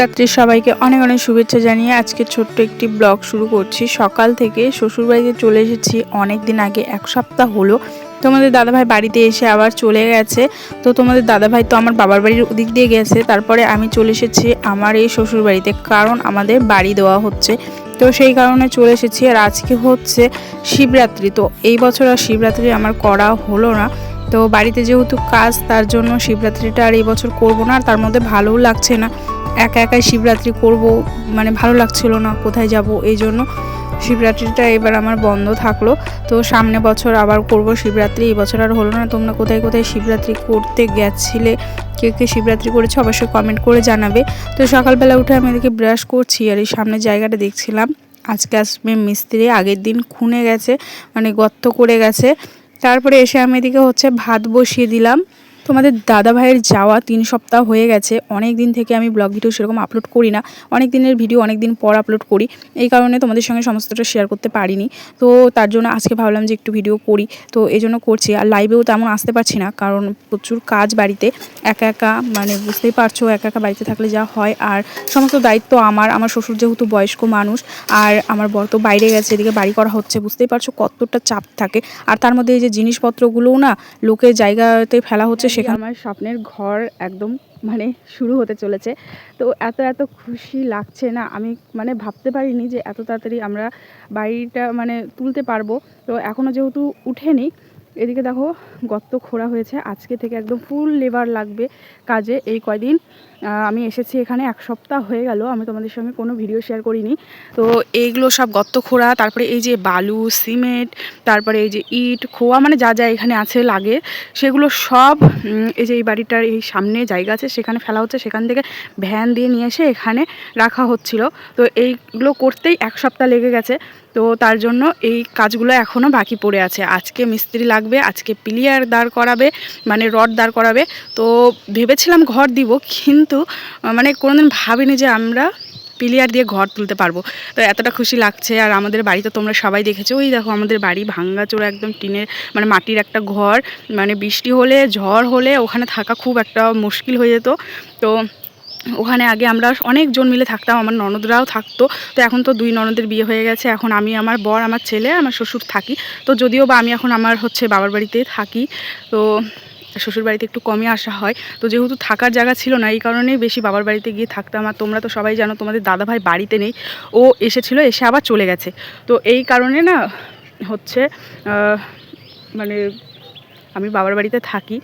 শিবরাত্রির সবাইকে অনেক অনেক শুভেচ্ছা জানিয়ে আজকে ছোট্ট একটি ব্লগ শুরু করছি। সকাল থেকে শ্বশুরবাড়িতে চলে এসেছি অনেক দিন আগে, 1 সপ্তাহ হলো। তোমাদের দাদাভাই বাড়িতে এসে আবার চলে গেছে। তো তোমাদের দাদাভাই তো আমার বাবার বাড়ির ওদিক দিয়ে গেছে, তারপরে আমি চলে এসেছি আমার এই শ্বশুরবাড়িতে, কারণ আমাদের বাড়ি দেওয়া হচ্ছে। তো সেই কারণে চলে এসেছি। আর আজকে হচ্ছে শিবরাত্রি, তো এই বছর আর শিবরাত্রি আমার করা হলো না। তো বাড়িতে যেহেতু কাজ, তার জন্য শিবরাত্রিটা আর এই বছর করবো না। আর তার মধ্যে ভালোও লাগছে না, একা একাই শিবরাত্রি করব, মানে ভালো লাগছিল না, কোথায় যাব, এই জন্য শিবরাত্রিটা এবার আমার বন্ধ থাকলো। তো সামনে বছর আবার করব শিবরাত্রি, এই বছর আর হলো না। তোমরা কোথায় কোথায় শিবরাত্রি করতে গেছিলে, কে কে শিবরাত্রি করেছো অবশ্যই কমেন্ট করে জানাবে। তো সকালবেলা উঠে আমি এদিকে ব্রাশ করছি, আর এই সামনের জায়গাটা দেখছিলাম। আজকে আসবে মিস্ত্রি, আগের দিন খুনে গেছে, মানে গর্ত করে গেছে। তারপরে এসে আমি এদিকে হচ্ছে ভাত বসিয়ে দিলাম। তোমাদের দাদা ভাইয়ের যাওয়া 3 সপ্তাহ হয়ে গেছে। অনেক দিন থেকে আমি ব্লগ ভিডিও সেরকম আপলোড করি না, অনেক দিনের ভিডিও অনেক দিন পর আপলোড করি, এই কারণে তোমাদের সঙ্গে সমস্তটা শেয়ার করতে পারিনি। তো তার জন্য আজকে ভাবলাম যে একটু ভিডিও করি, তো এই জন্য করছি। আর লাইভেও তেমন আসতে পারছি না, কারণ প্রচুর কাজ বাড়িতে, একা একা, মানে বুঝতেই পারছো একা একা বাড়িতে থাকলে যা হয়। আর সমস্ত দায়িত্ব আমার শ্বশুর যেহেতু বয়স্ক মানুষ, আর আমার বর তো বাইরে গেছে, এদিকে বাড়ি করা হচ্ছে, বুঝতেই পারছো কতটা চাপ থাকে। আর তার মধ্যে এই যে জিনিসপত্রগুলোও না লোকের জায়গাতে ফেলা হচ্ছে, সেখানে আমার স্বপ্নের ঘর একদম মানে শুরু হতে চলেছে। তো এত এত খুশি লাগছে না, আমি মানে ভাবতে পারিনি যে এত তাড়াতাড়ি আমরা বাড়িটা মানে তুলতে পারবো। তো এখনও যেহেতু উঠেনি, এদিকে দেখো গর্ত খোঁড়া হয়েছে, আজকে থেকে একদম ফুল লেবার লাগবে কাজে। এই কয়দিন আমি এসেছি এখানে, 1 সপ্তাহ হয়ে গেল, আমি তোমাদের সঙ্গে কোনো ভিডিও শেয়ার করিনি। তো এইগুলো সব গর্ত খোঁড়া, তারপরে এই যে বালু, সিমেন্ট, তারপরে এই যে ইট, খোয়া, মানে যা যা এখানে আছে লাগে, সেগুলো সব এই যে এই বাড়িটার এই সামনে জায়গা আছে সেখানে ফেলা হচ্ছে, সেখান থেকে ভ্যান দিয়ে নিয়ে এসে এখানে রাখা হচ্ছিল। তো এইগুলো করতেই 1 সপ্তাহ লেগে গেছে। তো তার জন্য এই কাজগুলো এখনও বাকি পড়ে আছে। আজকে মিস্ত্রি লাগবে, আজকে পিলিয়ার দাঁড় করাবে, মানে রড দাঁড় করাবে। তো ভেবেছিলাম ঘর দিব, কিন্তু মানে কোনোদিন ভাবিনি যে আমরা পিলিয়ার দিয়ে ঘর তুলতে পারবো। তো এতটা খুশি লাগছে। আর আমাদের বাড়িতে তোমরা সবাই দেখেছো, ওই দেখো আমাদের বাড়ি ভাঙ্গাচোরা একদম টিনের, মানে মাটির একটা ঘর, মানে বৃষ্টি হলে ঝড় হলে ওখানে থাকা খুব একটা মুশকিল হয়ে যেত। তো ওখানে আগে আমরা অনেকজন মিলে থাকতাম, আমার ননদরাও থাকতো। তো এখন তো 2 ননদের বিয়ে হয়ে গেছে, এখন আমি, আমার বর, আমার ছেলে, আমার শ্বশুর থাকি। তো যদিও বা আমি এখন আমার হচ্ছে বাবার বাড়িতে থাকি, তো শ্বশুর বাড়িতে একটু কমই আসা হয়। তো যেহেতু থাকার জায়গা ছিল না, এই কারণেই বেশি বাবার বাড়িতে গিয়ে থাকতাম। আর তোমরা তো সবাই জানো তোমাদের দাদাভাই বাড়িতে নেই, ও এসেছিলো, এসে আবার চলে গেছে। তো এই কারণে না হচ্ছে মানে আমি বাবার বাড়িতে থাকি।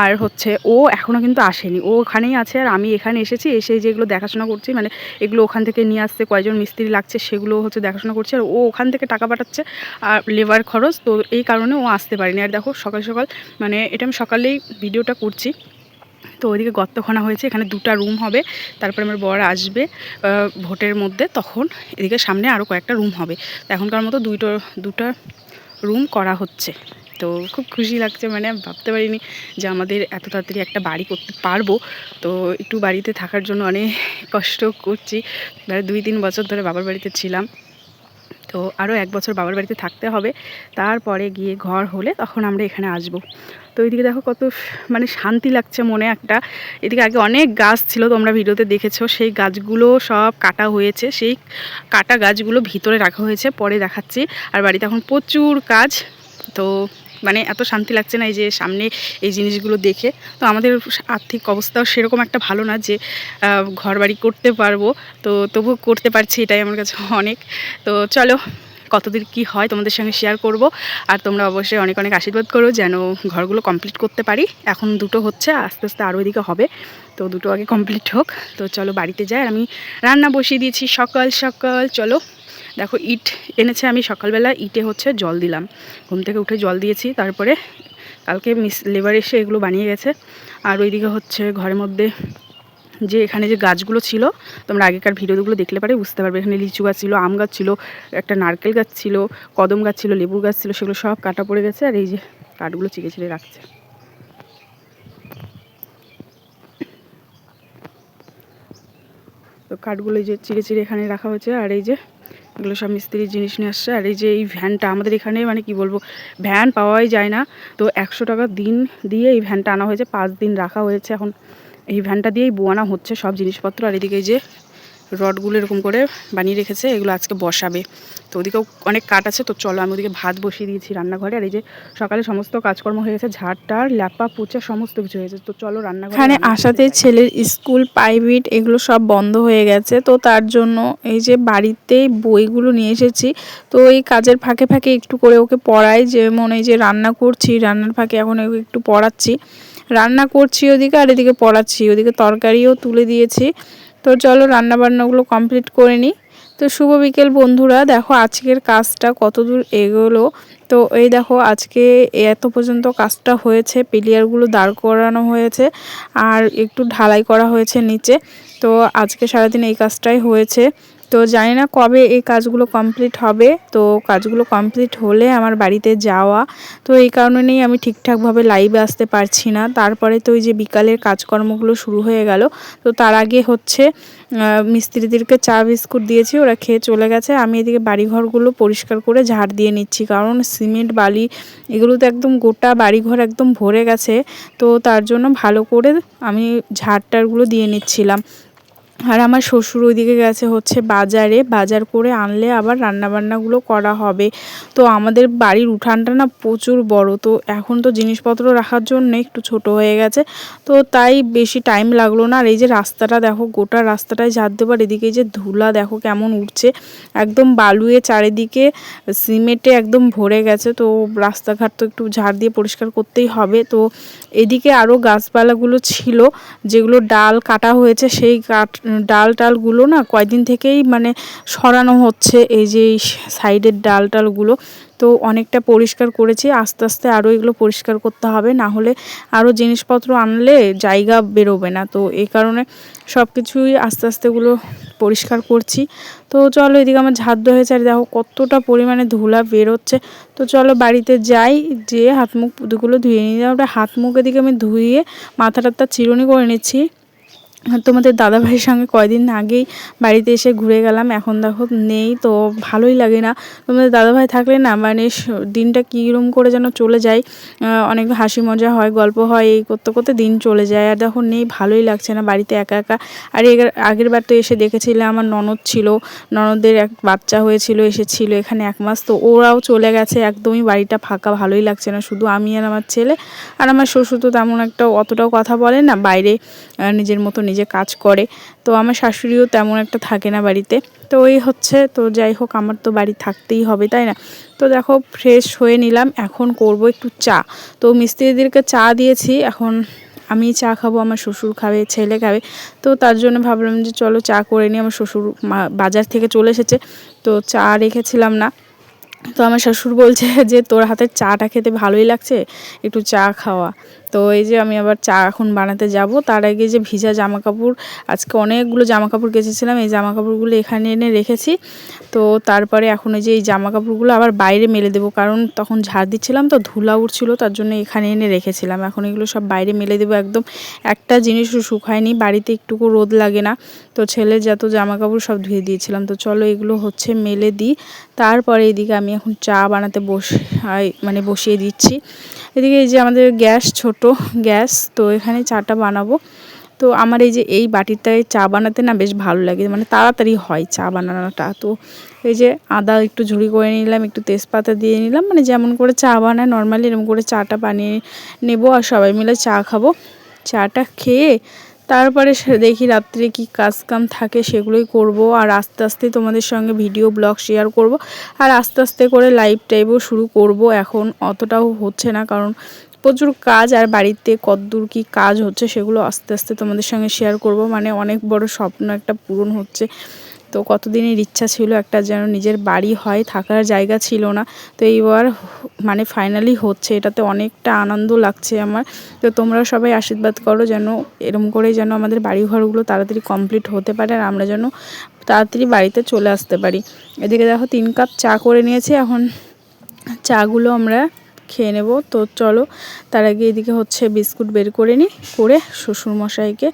আর হচ্ছে ও এখনও কিন্তু আসেনি, ও ওখানেই আছে, আর আমি এখানে এসেছি, এসে যেগুলো দেখাশোনা করছি, মানে এগুলো ওখান থেকে নিয়ে আসতে কয়জন মিস্ত্রি লাগছে সেগুলো হচ্ছে দেখাশোনা করছে। আর ও ওখান থেকে টাকা পাঠাচ্ছে আর লেবার খরচ, তো এই কারণে ও আসতে পারেনি। আর দেখো সকাল সকাল, মানে এটা আমি সকালেই ভিডিওটা করছি। তো ওইদিকে গর্ত খোঁড়া হয়েছে, এখানে 2টা রুম হবে। তারপরে আমার বর আসবে ভোটের মধ্যে, তখন এদিকে সামনে আরও কয়েকটা রুম হবে। তো এখনকার মতো 2টা রুম করা হচ্ছে। তো খুব খুশি লাগছে, মানে ভাবতে পারিনি যে আমাদের এত তাড়াতাড়ি একটা বাড়ি করতে পারবো। তো একটু বাড়িতে থাকার জন্য অনেক কষ্ট করছি, মানে 2-3 বছর ধরে বাবার বাড়িতে ছিলাম। তো আরও 1 বছর বাবার বাড়িতে থাকতে হবে, তারপরে গিয়ে ঘর হলে তখন আমরা এখানে আসব। তো এইদিকে দেখো কত মানে শান্তি লাগছে মনে একটা। এদিকে আগে অনেক গাছ ছিল, তোমরা ভিডিওতে দেখেছো, সেই গাছগুলো সব কাটা হয়েছে, সেই কাটা গাছগুলো ভিতরে রাখা হয়েছে, পরে দেখাচ্ছি। আর বাড়িতে এখন প্রচুর কাজ, তো মানে এত শান্তি লাগছে না এই যে সামনে এই জিনিসগুলো দেখে। তো আমাদের আর্থিক অবস্থাও সেরকম একটা ভালো না যে ঘর বাড়ি করতে পারবো, তো তবু করতে পারছি, এটাই আমার কাছে অনেক। তো চলো কতদূর কি হয় তোমাদের সঙ্গে শেয়ার করব। আর তোমরা অবশ্যই অনেক অনেক আশীর্বাদ করো যেন ঘরগুলো কমপ্লিট করতে পারি। এখন 2টো হচ্ছে, আস্তে আস্তে আরও এদিকে হবে, তো 2টো আগে কমপ্লিট হোক। তো চলো বাড়িতে যাই। আমি রান্না বসিয়ে দিয়েছি সকাল সকাল। চলো দেখো ইট এনেছে, আমি সকালবেলা ইটে হচ্ছে জল দিলাম, ঘুম থেকে উঠে জল দিয়েছি। তারপরে কালকে লেবার এসে এগুলো বানিয়ে গেছে। আর ওইদিকে হচ্ছে ঘরের মধ্যে যে এখানে যে গাছগুলো ছিল, তোমরা আগেকার ভিডিওগুলো দেখলে পারে বুঝতে পারবে, এখানে লিচু গাছ ছিল, আম গাছ ছিল, একটা নারকেল গাছ ছিল, কদম গাছ ছিল, লেবু গাছ ছিল, সেগুলো সব কাটা পড়ে গেছে। আর এই যে কাঠগুলো চিড়ে চিড়ে রাখছে, তো কাঠগুলো এই যে চিড়ে চিড়ে এখানে রাখা হয়েছে। আর এই যে এগুলো সব মিস্ত্রির জিনিস নিয়ে আসছে। আর এই যে এই ভ্যানটা আমাদের এখানে, মানে কি বলবো, ভ্যান পাওয়াই যায় না। তো 100 টাকা দিন দিয়ে এই ভ্যানটা আনা হয়েছে, 5 দিন রাখা হয়েছে। এখন এই ভ্যানটা দিয়েই বোয়ানো হচ্ছে সব জিনিসপত্র। আর এদিকে যে রডগুলো এরকম করে বানিয়ে রেখেছে, এগুলো আজকে বসাবে। তো ওদিকেও অনেক কাঠ আছে। তো চলো, আমি ওদিকে ভাত বসিয়ে দিয়েছি রান্নাঘরে। আর এই যে সকালে সমস্ত কাজকর্ম হয়ে গেছে, ঝাড়টার ল্যাপা পোচা সমস্ত কিছু হয়ে গেছে। তো চলো রান্নাঘরে। এখানে আসাতে ছেলের স্কুল প্রাইভেট এগুলো সব বন্ধ হয়ে গেছে, তো তার জন্য এই যে বাড়িতে বইগুলো নিয়ে এসেছি। তো এই কাজের ফাঁকে ফাঁকে একটু করে ওকে পড়াই, যেমন এই যে রান্না করছি, রান্নার ফাঁকে এখন ওকে একটু পড়াচ্ছি। রান্না করছি ওদিকে, আর এদিকে পড়াচ্ছি, ওদিকে তরকারিও তুলে দিয়েছি। তো চলো রান্নাবান্নাগুলো কমপ্লিট করে নিই। তো শুভ বিকেল বন্ধুরা, দেখো আজকের কাজটা কতদূর এগোলো। তো এই দেখো আজকে এত পর্যন্ত কাজটা হয়েছে, পিলিয়ারগুলো দাঁড় করানো হয়েছে আর একটু ঢালাই করা হয়েছে নিচে। তো আজকে সারাদিন এই কাজটাই হয়েছে। তো জানি না কবে এই কাজগুলো কমপ্লিট হবে। তো কাজগুলো কমপ্লিট হলে আমার বাড়িতে যাওয়া, তো এই কারণেই আমি ঠিকঠাকভাবে লাইভে আসতে পারছি না। তারপরে তো ওই যে বিকালের কাজকর্মগুলো শুরু হয়ে গেল। তো তার আগে হচ্ছে মিস্ত্রিদেরকে চা বিস্কুট দিয়েছি, ওরা খেয়ে চলে গেছে। আমি এদিকে বাড়িঘরগুলো পরিষ্কার করে ঝাড় দিয়ে নিচ্ছি, কারণ সিমেন্ট বালি এগুলো তো একদম গোটা বাড়িঘর একদম ভরে গেছে। তো তার জন্য ভালো করে আমি ঝাড়টারগুলো দিয়ে নিচ্ছিলাম। আর আমার শ্বশুর ওইদিকে গেছে হচ্ছে বাজারে, বাজার করে আনলে আবার রান্নাবান্নাগুলো করা হবে। তো আমাদের বাড়ির উঠানটা না প্রচুর বড়, তো এখন তো জিনিসপত্র রাখার জন্য একটু ছোট হয়ে গেছে। তো তাই বেশি টাইম লাগলো না। আর এই যে রাস্তাটা দেখো, গোটা রাস্তাটায় ঝাড় দেবার, এদিকে যে ধুলা দেখো কেমন উঠছে, একদম বালুয়ে চারিদিকে সিমেন্টে একদম ভরে গেছে। তো রাস্তাঘাট তো একটু ঝাড় দিয়ে পরিষ্কার করতেই হবে। তো এদিকে আরও গাছপালাগুলো ছিল, যেগুলো ডাল কাটা হয়েছে, সেই ডালগুলো না কয়েকদিন থেকেই মানে সরানো হচ্ছে, এই যে সাইডের ডালগুলো। তো অনেকটা পরিষ্কার করেছি, আস্তে আস্তে আরও এগুলো পরিষ্কার করতে হবে, না হলে আরও জিনিসপত্র আনলে জায়গা বেরোবে না। তো এই কারণে সব কিছুই আস্তে আস্তে এগুলো পরিষ্কার করছি। তো চলো, এদিকে আমার ঝাড় দেওয়া হয়েছে, আর দেখো কতটা পরিমাণে ধুলা বেরোচ্ছে। তো চলো বাড়িতে যাই, যে হাত মুখ পুজোগুলো ধুয়ে নিয়ে যাবো। হাত মুখ এদিকে আমি ধুয়ে মাথা টাথা চিরুনি করে নিচ্ছি। তোমাদের দাদাভাইয়ের সঙ্গে কয়দিন আগেই বাড়িতে এসে ঘুরে গেলাম, এখন দেখো নেই, তো ভালোই লাগে না। তোমাদের দাদাভাই থাকলে না মানে দিনটা কীরকম করে যেন চলে যায়, অনেক হাসি মজা হয়, গল্প হয়, এই করতে করতে দিন চলে যায়। আর দেখো নেই, ভালোই লাগছে না বাড়িতে একা একা। আর আগের বার তো এসে দেখেছিলে আমার ননদ ছিল, ননদের এক বাচ্চা হয়েছিল, এসেছিল এখানে 1 মাস। তো ওরাও চলে গেছে, একদমই বাড়িটা ফাঁকা, ভালোই লাগছে না, শুধু আমি আর আমার ছেলে। আর আমার শ্বশুর তো তেমন একটা অতটাও কথা বলে না, বাইরে নিজের মতো নিজে কাজ করে। তো আমার শাশুড়িও তেমন একটা থাকে না বাড়িতে। তো এই হচ্ছে, তো যাই হোক আমার তো বাড়ি থাকতেই হবে, তাই না? তো দেখো ফ্রেশ হয়ে নিলাম, এখন করব একটু চা। তো মিস্ত্রিদেরকে চা দিয়েছি, এখন আমি চা খাবো, আমার শ্বশুর খাবে, ছেলে খাবে। তো তার জন্য ভাবলাম যে চলো চা করে নিই। আমার শ্বশুর বাজার থেকে চলে এসেছে, তো চা রেখেছিলাম না। তো আমার শ্বশুর বলছে যে তোর হাতের চাটা খেতে ভালোই লাগছে, একটু চা খাওয়া। তো এই যে আমি আবার চা এখন বানাতে যাব। তার আগে যে ভিজা জামাকাপড়, আজকে অনেকগুলো জামাকাপড় কেচেছিলাম, এই জামাকাপড়গুলো এখানে এনে রেখেছি। তো তারপরে এখন এই যে এই জামাকাপড়গুলো আবার বাইরে মেলে দেবো, কারণ তখন ঝাড় দিচ্ছিলাম তো ধুলা উঠছিলো, তার জন্য এখানে এনে রেখেছিলাম। এখন এগুলো সব বাইরে মেলে দেবো, একদম একটা জিনিসও শুকায়নি, বাড়িতে একটুকু রোদ লাগে না। তো ছেলের যত জামাকাপড় সব ধুয়ে দিয়েছিলাম। তো চলো এগুলো হচ্ছে মেলে দিই, তারপরে এদিকে আমি এখন চা বানাতে বসিয়ে দিচ্ছি। এদিকে এই যে আমাদের গ্যাস, ছোট গ্যাস, তো এখানে চাটা বানাবো। তো আমার এই যে এই বাটিটায় চা বানাতে না বেশ ভালো লাগে, মানে তাড়াতাড়ি হয় চা বানানোটা। তো এই যে আদা একটু ঝুড়ি করে নিলাম, একটু তেজপাতা দিয়ে নিলাম, মানে যেমন করে চা বানায় নর্মালি এরকম করে চাটা বানিয়ে নেব, আর সবাই মিলে চা খাবো। চাটা খেয়ে তারপরে দেখি রাত্রে কি কাজ কাম থাকে সেগুলোই করব। আর আস্তে আস্তে তোমাদের সঙ্গে ভিডিও ব্লগ শেয়ার করব, আর আস্তে আস্তে করে লাইভ টাইপও শুরু করব। এখন অতটাও হচ্ছে না, কারণ প্রচুর কাজ, আর বাড়িতে কতদূর কি কাজ হচ্ছে সেগুলো আস্তে আস্তে তোমাদের সঙ্গে শেয়ার করব। মানে অনেক বড় স্বপ্ন একটা পূরণ হচ্ছে। তো কতদিনের ইচ্ছা ছিল একটা যেন নিজের বাড়ি হয়, থাকার জায়গা ছিল না। তো এইবার মানে ফাইনালি হচ্ছে, এটাতে অনেকটা আনন্দ লাগছে আমার। তো তোমরা সবাই আশীর্বাদ করো যেন এরম করে যেন আমাদের বাড়িঘরগুলো তাড়াতাড়ি কমপ্লিট হতে পারে, আর আমরা যেন তাড়াতাড়ি বাড়িতে চলে আসতে পারি। এদিকে দেখো 3 কাপ চা করে নিয়েছি, এখন চাগুলো আমরা খেয়ে নেব। তো চলো তার আগে এদিকে হচ্ছে বিস্কুট বের করে নিই, করে শ্বশুরমশাইকে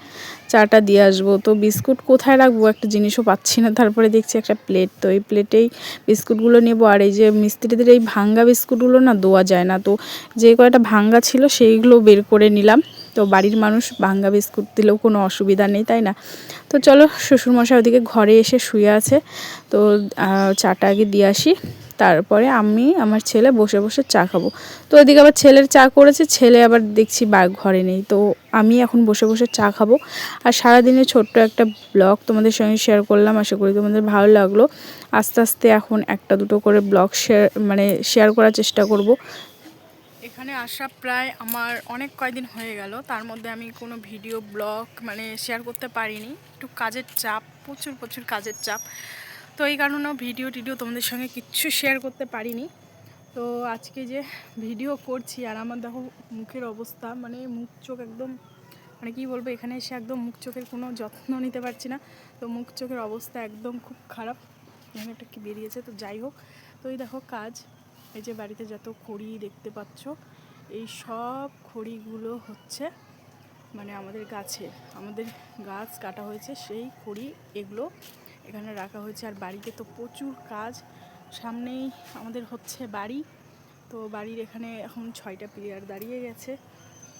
চাটা দিয়ে আসবো। তো বিস্কুট কোথায় রাখবো একটা জিনিসও পাচ্ছি না, তারপরে দেখছি একটা প্লেট, তো এই প্লেটেই বিস্কুটগুলো নেবো। আর এই যে মিস্ত্রিদের এই ভাঙ্গা বিস্কুটগুলো না দেওয়া যায় না, তো যে কয়টা ভাঙ্গা ছিল সেইগুলো বের করে নিলাম। তো বাড়ির মানুষ ভাঙ্গা বিস্কুট দিলেও কোনো অসুবিধা নেই, তাই না? তো চলো, শ্বশুরমশাই ওদিকে ঘরে এসে শুয়ে আছে, তো চাটা আগে দিয়ে আসি, তারপরে আমি আমার ছেলে বসে বসে চা খাবো। তো ওইদিকে আবার ছেলের চা করেছে, ছেলে আবার দেখছি ঘরে নেই, তো আমি এখন বসে বসে চা খাবো। আর সারাদিনে ছোট্ট একটা ব্লগ তোমাদের সঙ্গে শেয়ার করলাম, আশা করি তোমাদের ভালো লাগলো। আস্তে আস্তে এখন একটা দুটো করে ব্লগ শেয়ার করার চেষ্টা করব। এখানে আসা প্রায় আমার অনেক কয়দিন হয়ে গেল, তার মধ্যে আমি কোনো ভিডিও ব্লগ শেয়ার করতে পারিনি, একটু কাজের চাপ, প্রচুর কাজের চাপ, তো এই কারণেও ভিডিও তোমাদের সঙ্গে কিচ্ছু শেয়ার করতে পারিনি। তো আজকে যে ভিডিও করছি আর আমার দেখো মুখের অবস্থা, মুখ চোখ একদম কি বলবো, এখানে এসে একদম মুখ চোখের কোনো যত্ন নিতে পারছি না, তো মুখ চোখের অবস্থা একদম খুব খারাপ। এখানে একটা কি বেরিয়েছে, তো যাই হোক, তো এই দেখো কাজ, এই যে বাড়িতে যত খড়ি দেখতে পাচ্ছ, এই সব খড়িগুলো হচ্ছে আমাদের গাছ কাটা হয়েছে সেই খড়ি, এগুলো এখানে রাখা হয়েছে। আর বাড়িতে তো প্রচুর কাজ, সামনেই আমাদের হচ্ছে বাড়ি, তো বাড়ির এখানে এখন 6টা পিলার দাঁড়িয়ে গেছে,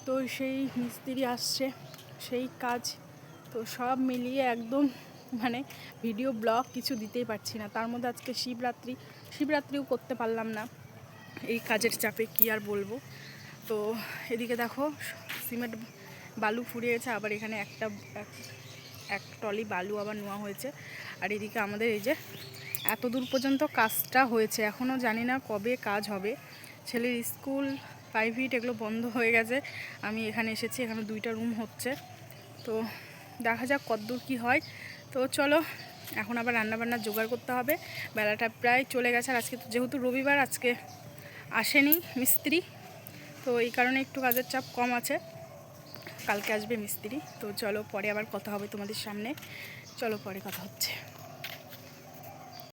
তো সেই মিস্ত্রি আসছে, সেই কাজ, তো সব মিলিয়ে একদম ভিডিও ব্লগ কিছু দিতেই পারছি না। তার মধ্যে আজকে শিবরাত্রিও করতে পারলাম না এই কাজের চাপে, কি আর বলবো। তো এদিকে দেখো সিমেন্ট বালু ফুরিয়ে গেছে, আবার এখানে এক টলি বালু আবার নেওয়া হয়েছে। আর এদিকে আমাদের এই যে এত দূর পর্যন্ত কাজটা হয়েছে, এখনও জানি না কবে কাজ হবে। ছেলের স্কুল প্রাইভেট এগুলো বন্ধ হয়ে গেছে, আমি এখানে এসেছি, এখানে 2টা রুম হচ্ছে, তো দেখা যাক কতদূর কি হয়। তো চলো, এখন আবার রান্নাবান্না জোগাড় করতে হবে, বেলাটা প্রায় চলে গেছে। আর আজকে তো যেহেতু রবিবার, আজকে আসেনি মিস্ত্রি, তো এই কারণে একটু কাজের চাপ কম আছে, কালকে আসবে মিস্ত্রি। তো চলো পরে আবার কথা হবে তোমাদের সামনে, চলো পরে কথা হচ্ছে।